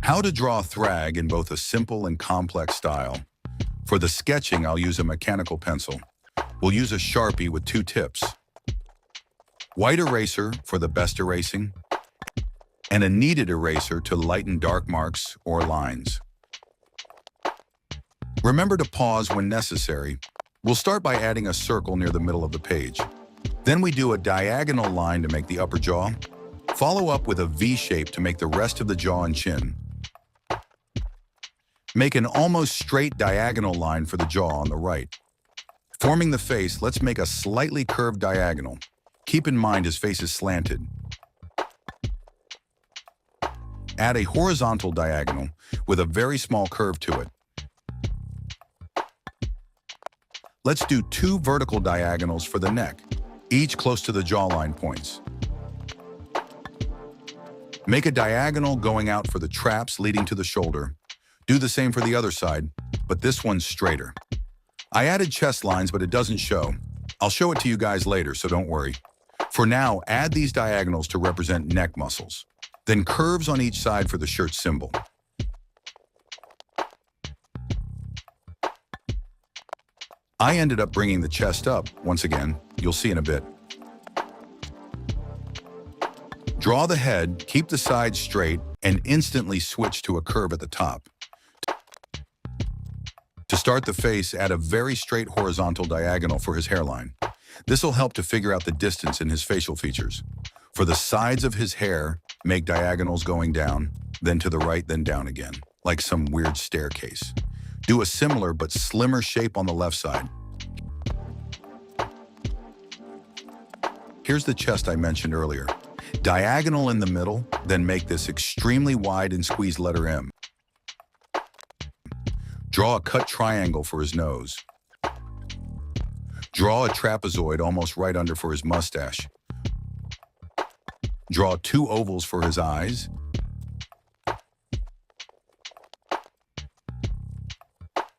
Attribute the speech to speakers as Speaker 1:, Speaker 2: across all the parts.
Speaker 1: How to draw THRAGG in both a simple and complex style. For the sketching, I'll use a mechanical pencil. We'll use a Sharpie with 2 tips. White eraser for the best erasing, and a kneaded eraser to lighten dark marks or lines. Remember to pause when necessary. We'll start by adding a circle near the middle of the page. Then we do a diagonal line to make the upper jaw. Follow up with a V shape to make the rest of the jaw and chin. Make an almost straight diagonal line for the jaw on the right. Forming the face, let's make a slightly curved diagonal. Keep in mind his face is slanted. Add a horizontal diagonal with a very small curve to it. Let's do 2 vertical diagonals for the neck, each close to the jawline points. Make a diagonal going out for the traps leading to the shoulder. Do the same for the other side, but this one's straighter. I added chest lines, but it doesn't show. I'll show it to you guys later, so don't worry. For now, add these diagonals to represent neck muscles. Then curves on each side for the shirt symbol. I ended up bringing the chest up, once again, you'll see in a bit. Draw the head, keep the sides straight, and instantly switch to a curve at the top. To start the face, add a very straight horizontal diagonal for his hairline. This will help to figure out the distance in his facial features. For the sides of his hair, make diagonals going down, then to the right, then down again, like some weird staircase. Do a similar but slimmer shape on the left side. Here's the chest I mentioned earlier. Diagonal in the middle, then make this extremely wide and squeeze letter M. Draw a cut triangle for his nose. Draw a trapezoid almost right under for his mustache. Draw 2 ovals for his eyes.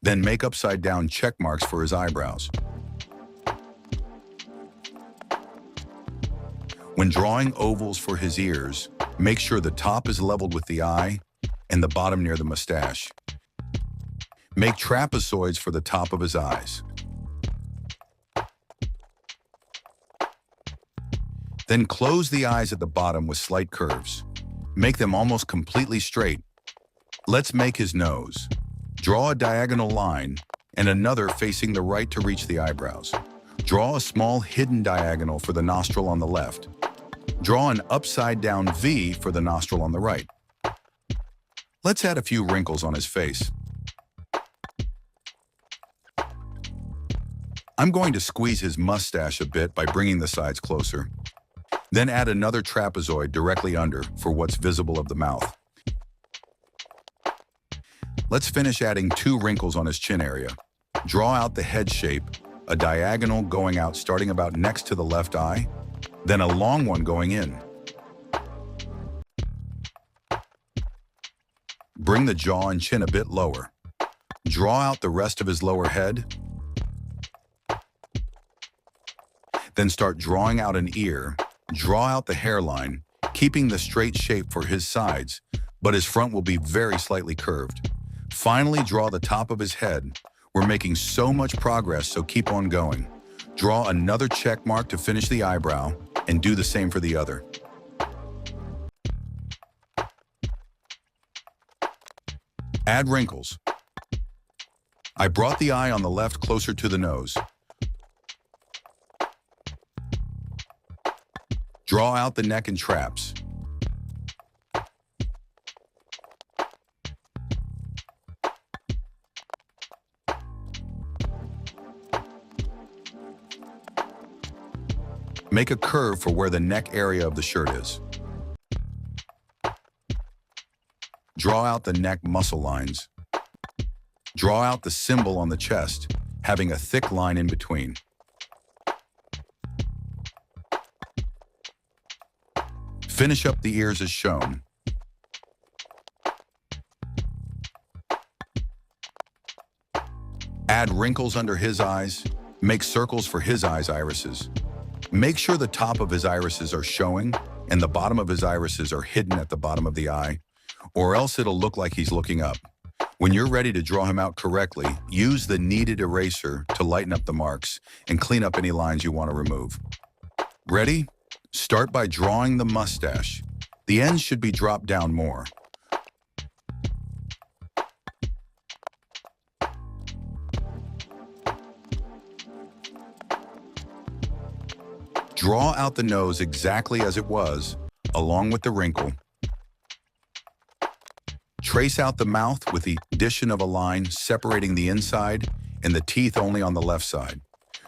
Speaker 1: Then make upside down check marks for his eyebrows. When drawing ovals for his ears, make sure the top is leveled with the eye and the bottom near the mustache. Make trapezoids for the top of his eyes. Then close the eyes at the bottom with slight curves. Make them almost completely straight. Let's make his nose. Draw a diagonal line and another facing the right to reach the eyebrows. Draw a small hidden diagonal for the nostril on the left. Draw an upside down V for the nostril on the right. Let's add a few wrinkles on his face. I'm going to squeeze his mustache a bit by bringing the sides closer. Then add another trapezoid directly under for what's visible of the mouth. Let's finish adding 2 wrinkles on his chin area. Draw out the head shape, a diagonal going out starting about next to the left eye, then a long one going in. Bring the jaw and chin a bit lower. Draw out the rest of his lower head. Then start drawing out an ear. Draw out the hairline, keeping the straight shape for his sides, but his front will be very slightly curved. Finally, draw the top of his head. We're making so much progress, so keep on going. Draw another check mark to finish the eyebrow, and do the same for the other. Add wrinkles. I brought the eye on the left closer to the nose. Draw out the neck and traps. Make a curve for where the neck area of the shirt is. Draw out the neck muscle lines. Draw out the symbol on the chest, having a thick line in between. Finish up the ears as shown. Add wrinkles under his eyes. Make circles for his irises. Make sure the top of his irises are showing and the bottom of his irises are hidden at the bottom of the eye, or else it'll look like he's looking up. When you're ready to draw him out correctly, use the kneaded eraser to lighten up the marks and clean up any lines you want to remove. Ready? Start by drawing the mustache. The ends should be dropped down more. Draw out the nose exactly as it was, along with the wrinkle. Trace out the mouth with the addition of a line separating the inside and the teeth only on the left side.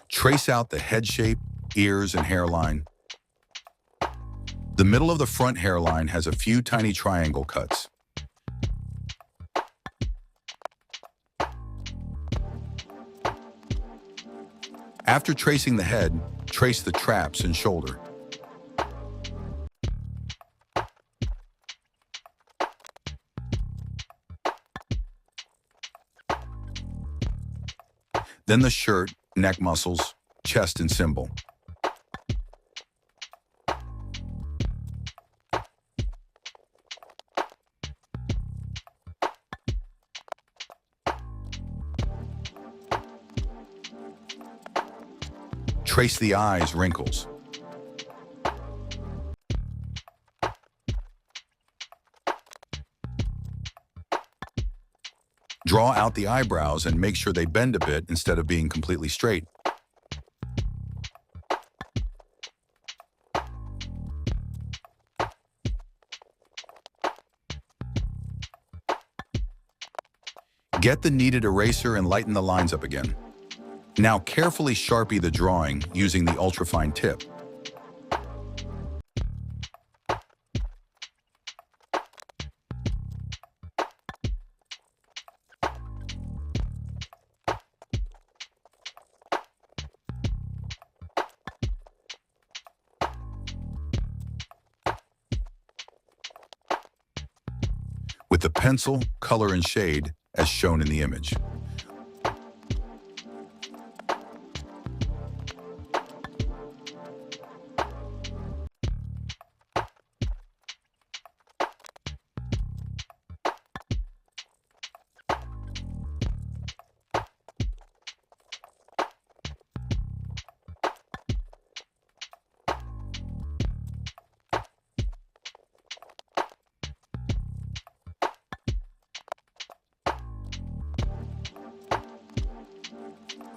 Speaker 1: Trace out the head shape, ears, and hairline. The middle of the front hairline has a few tiny triangle cuts. After tracing the head, trace the traps and shoulder. Then the shirt, neck muscles, chest, and symbol. Trace the eyes, wrinkles. Draw out the eyebrows and make sure they bend a bit instead of being completely straight. Get the kneaded eraser and lighten the lines up again. Now carefully Sharpie the drawing using the ultrafine tip. With the pencil, color, and shade as shown in the image.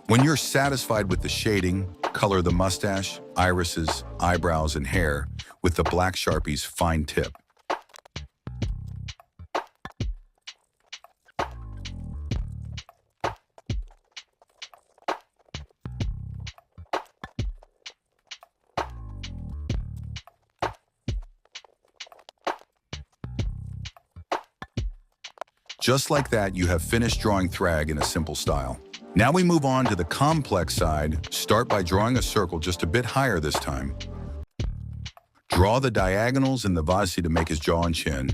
Speaker 1: When you're satisfied with the shading, color the mustache, irises, eyebrows, and hair with the black Sharpie's fine tip. Just like that, you have finished drawing THRAGG in a simple style. Now we move on to the complex side. Start by drawing a circle just a bit higher this time. Draw the diagonals in the vase to make his jaw and chin.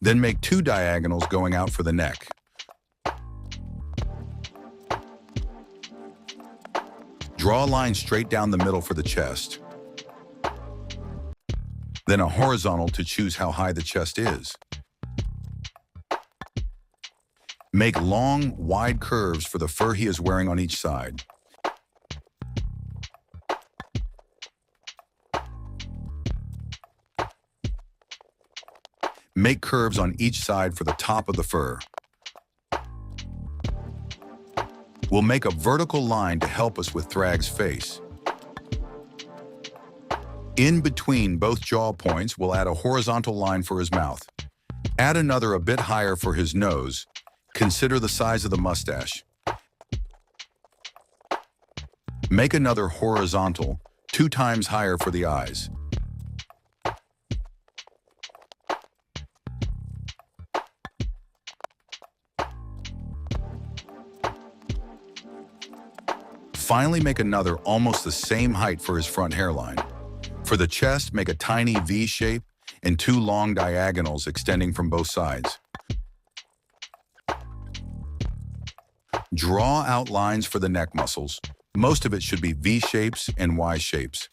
Speaker 1: Then make 2 diagonals going out for the neck. Draw a line straight down the middle for the chest. Then a horizontal to choose how high the chest is. Make long, wide curves for the fur he is wearing on each side. Make curves on each side for the top of the fur. We'll make a vertical line to help us with THRAGG's face. In between both jaw points, we'll add a horizontal line for his mouth. Add another a bit higher for his nose. Consider the size of the mustache. Make another horizontal, 2 times higher for the eyes. Finally, make another almost the same height for his front hairline. For the chest, make a tiny V shape and 2 long diagonals extending from both sides. Draw out lines for the neck muscles. Most of it should be V shapes and Y shapes.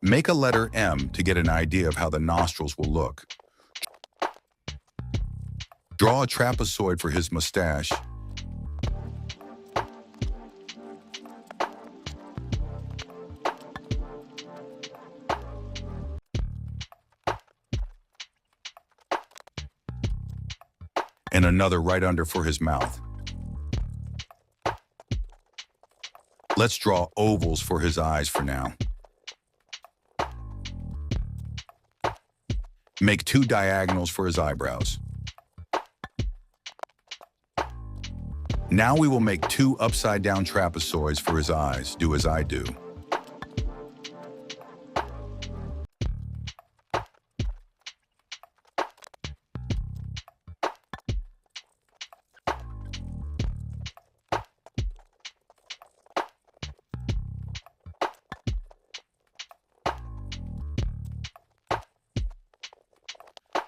Speaker 1: Make a letter M to get an idea of how the nostrils will look. Draw a trapezoid for his mustache. And another right under for his mouth. Let's draw ovals for his eyes for now. Make 2 diagonals for his eyebrows. Now we will make 2 upside-down trapezoids for his eyes. Do as I do.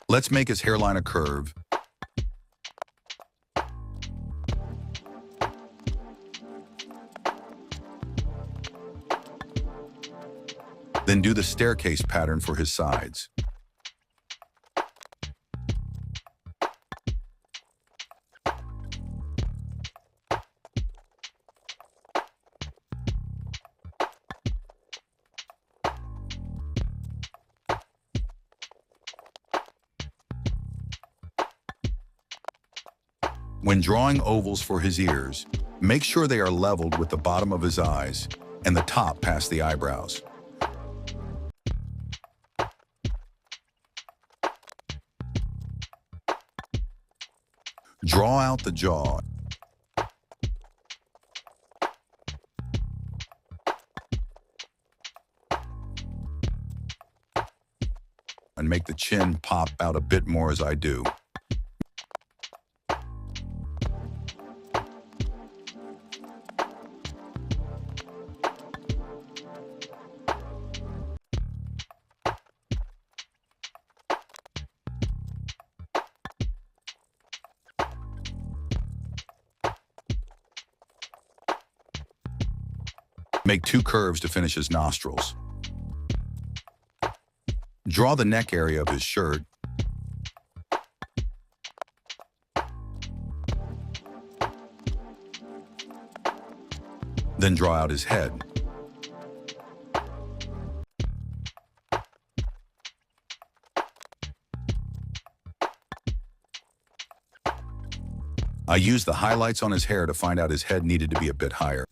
Speaker 1: Let's make his hairline a curve. Then do the staircase pattern for his sides. When drawing ovals for his ears, make sure they are leveled with the bottom of his eyes and the top past the eyebrows. Draw out the jaw. And make the chin pop out a bit more as I do. Make 2 curves to finish his nostrils. Draw the neck area of his shirt. Then draw out his head. I used the highlights on his hair to find out his head needed to be a bit higher.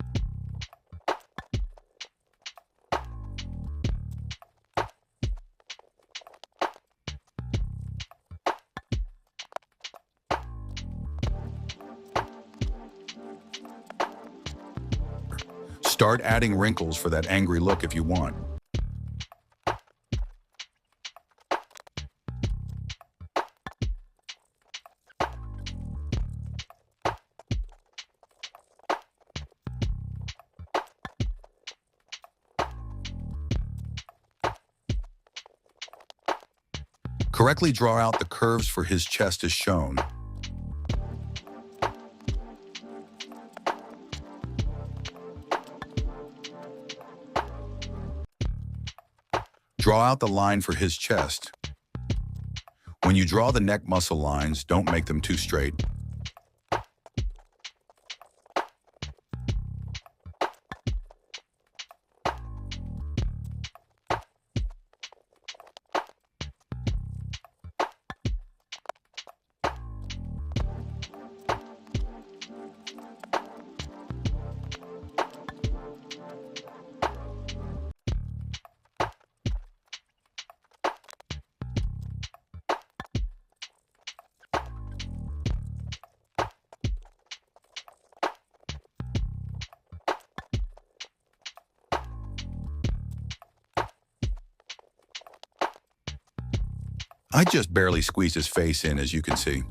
Speaker 1: Start adding wrinkles for that angry look if you want. Correctly draw out the curves for his chest as shown. Draw out the line for his chest. When you draw the neck muscle lines, don't make them too straight. I just barely squeezed his face in, as you can see.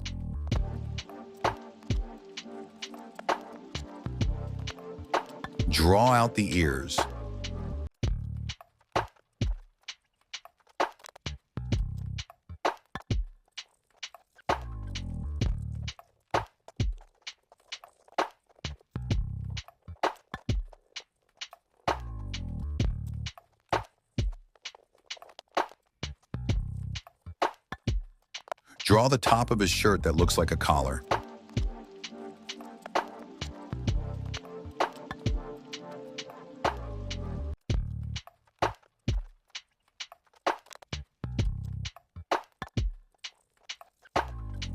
Speaker 1: Draw out the ears. Draw the top of his shirt that looks like a collar.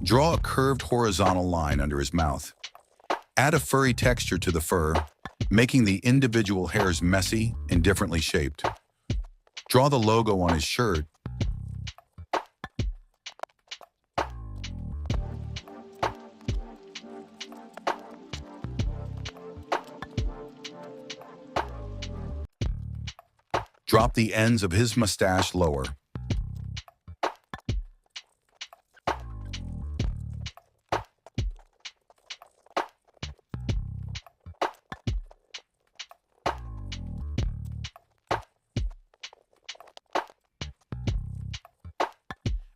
Speaker 1: Draw a curved horizontal line under his mouth. Add a furry texture to the fur, making the individual hairs messy and differently shaped. Draw the logo on his shirt. Drop the ends of his mustache lower.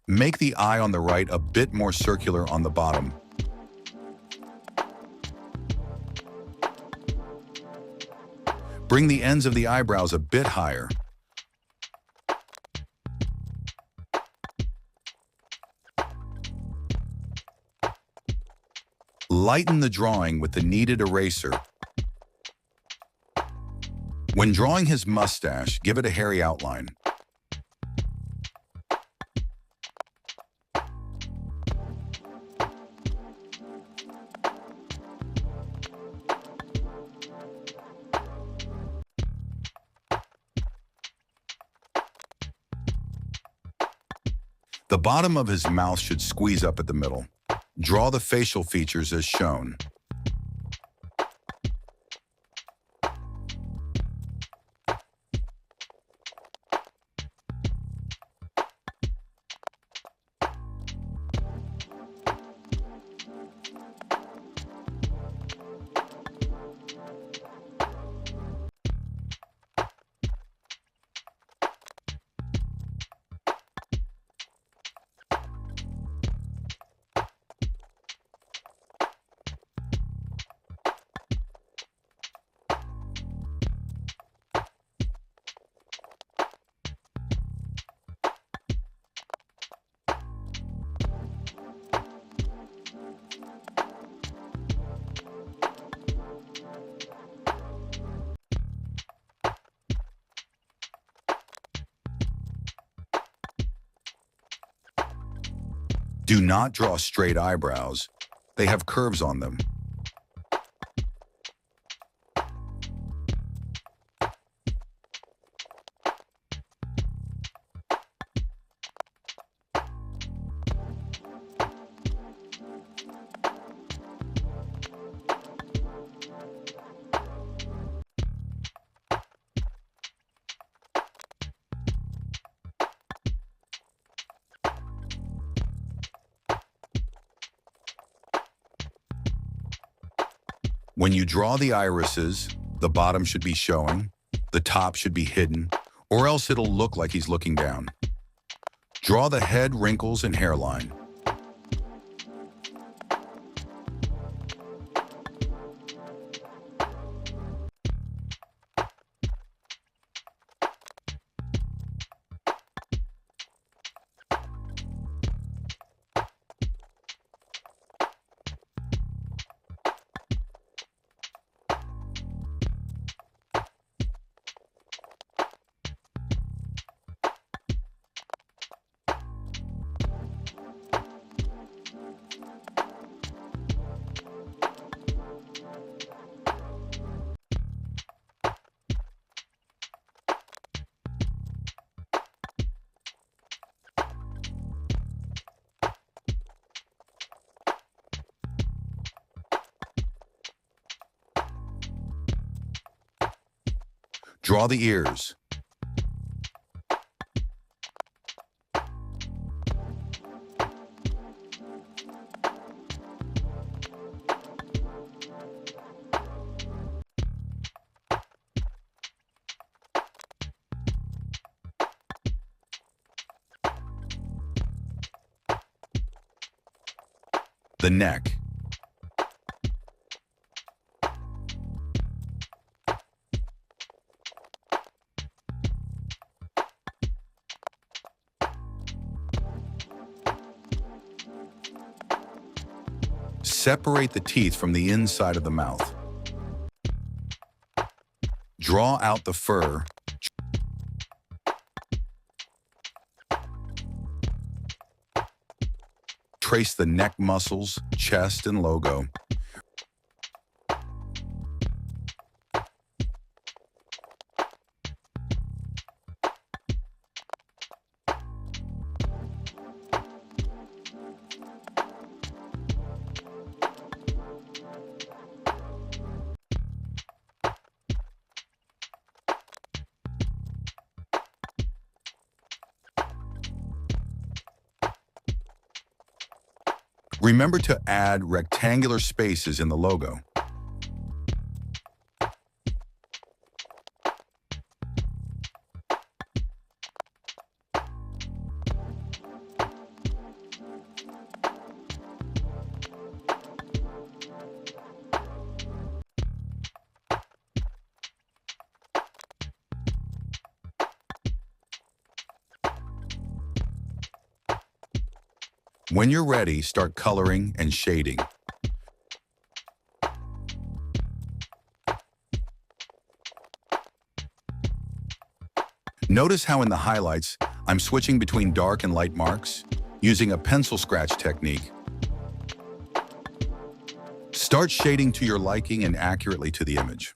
Speaker 1: Make the eye on the right a bit more circular on the bottom. Bring the ends of the eyebrows a bit higher. Lighten the drawing with the kneaded eraser. When drawing his mustache, give it a hairy outline. The bottom of his mouth should squeeze up at the middle. Draw the facial features as shown. Do not draw straight eyebrows. They have curves on them. When you draw the irises, the bottom should be showing, the top should be hidden, or else it'll look like he's looking down. Draw the head, wrinkles, and hairline. Draw the ears. The neck. Separate the teeth from the inside of the mouth. Draw out the fur. Trace the neck muscles, chest, and logo. Remember to add rectangular spaces in the logo. When you're ready, start coloring and shading. Notice how in the highlights, I'm switching between dark and light marks, using a pencil scratch technique. Start shading to your liking and accurately to the image.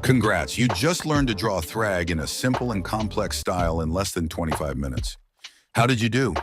Speaker 1: Congrats, you just learned to draw THRAGG in a simple and complex style in less than 25 minutes. How did you do?